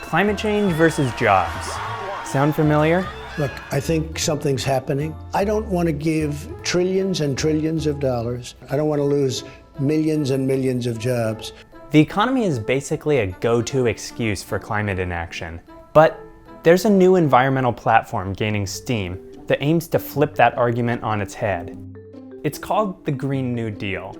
Climate change versus jobs. Sound familiar? Look, I think something's happening. I don't want to give trillions and trillions of dollars. I don't want to lose millions and millions of jobs. The economy is basically a go-to excuse for climate inaction. But there's a new environmental platform gaining steam that aims to flip that argument on its head. It's called the Green New Deal.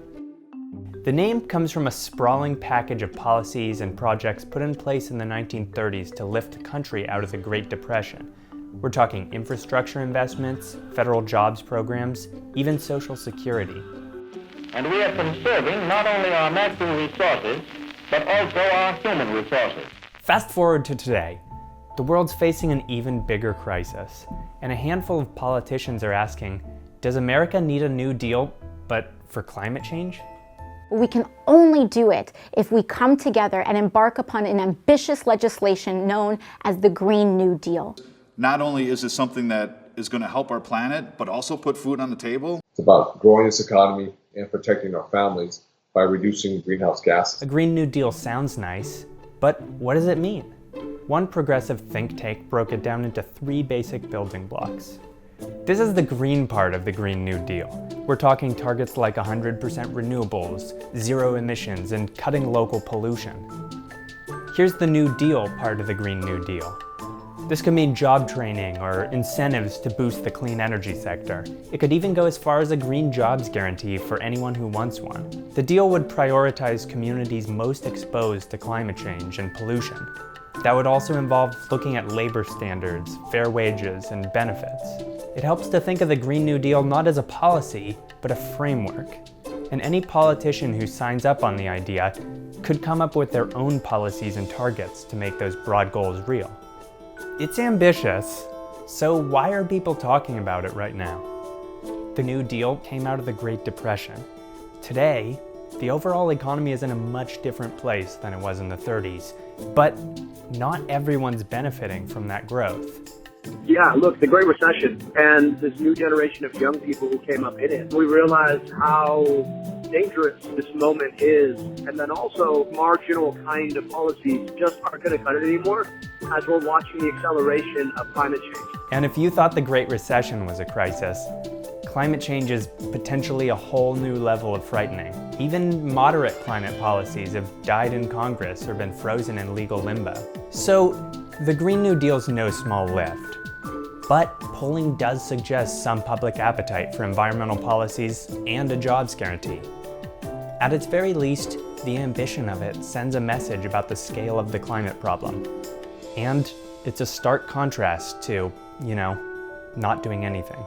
The name comes from a sprawling package of policies and projects put in place in the 1930s to lift the country out of the Great Depression. We're talking infrastructure investments, federal jobs programs, even Social Security. And we are conserving not only our natural resources, but also our human resources. Fast forward to today. The world's facing an even bigger crisis, and a handful of politicians are asking, does America need a New Deal, but for climate change? We can only do it if we come together and embark upon an ambitious legislation known as the Green New Deal. Not only is this something that is going to help our planet, but also put food on the table. It's about growing this economy and protecting our families by reducing greenhouse gases. A Green New Deal sounds nice, but what does it mean? One progressive think tank broke it down into 3 basic building blocks. This is the green part of the Green New Deal. We're talking targets like 100% renewables, zero emissions, and cutting local pollution. Here's the New Deal part of the Green New Deal. This could mean job training or incentives to boost the clean energy sector. It could even go as far as a green jobs guarantee for anyone who wants one. The deal would prioritize communities most exposed to climate change and pollution. That would also involve looking at labor standards, fair wages, and benefits. It helps to think of the Green New Deal not as a policy, but a framework. And any politician who signs up on the idea could come up with their own policies and targets to make those broad goals real. It's ambitious, so why are people talking about it right now? The New Deal came out of the Great Depression. Today, the overall economy is in a much different place than it was in the 30s, but not everyone's benefiting from that growth. Yeah, look, the Great Recession and this new generation of young people who came up in it, we realized how dangerous this moment is, and then also marginal kind of policies just aren't going to cut it anymore as we're watching the acceleration of climate change. And if you thought the Great Recession was a crisis, climate change is potentially a whole new level of frightening. Even moderate climate policies have died in Congress or been frozen in legal limbo. So the Green New Deal's no small lift. But polling does suggest some public appetite for environmental policies and a jobs guarantee. At its very least, the ambition of it sends a message about the scale of the climate problem. And it's a stark contrast to, not doing anything.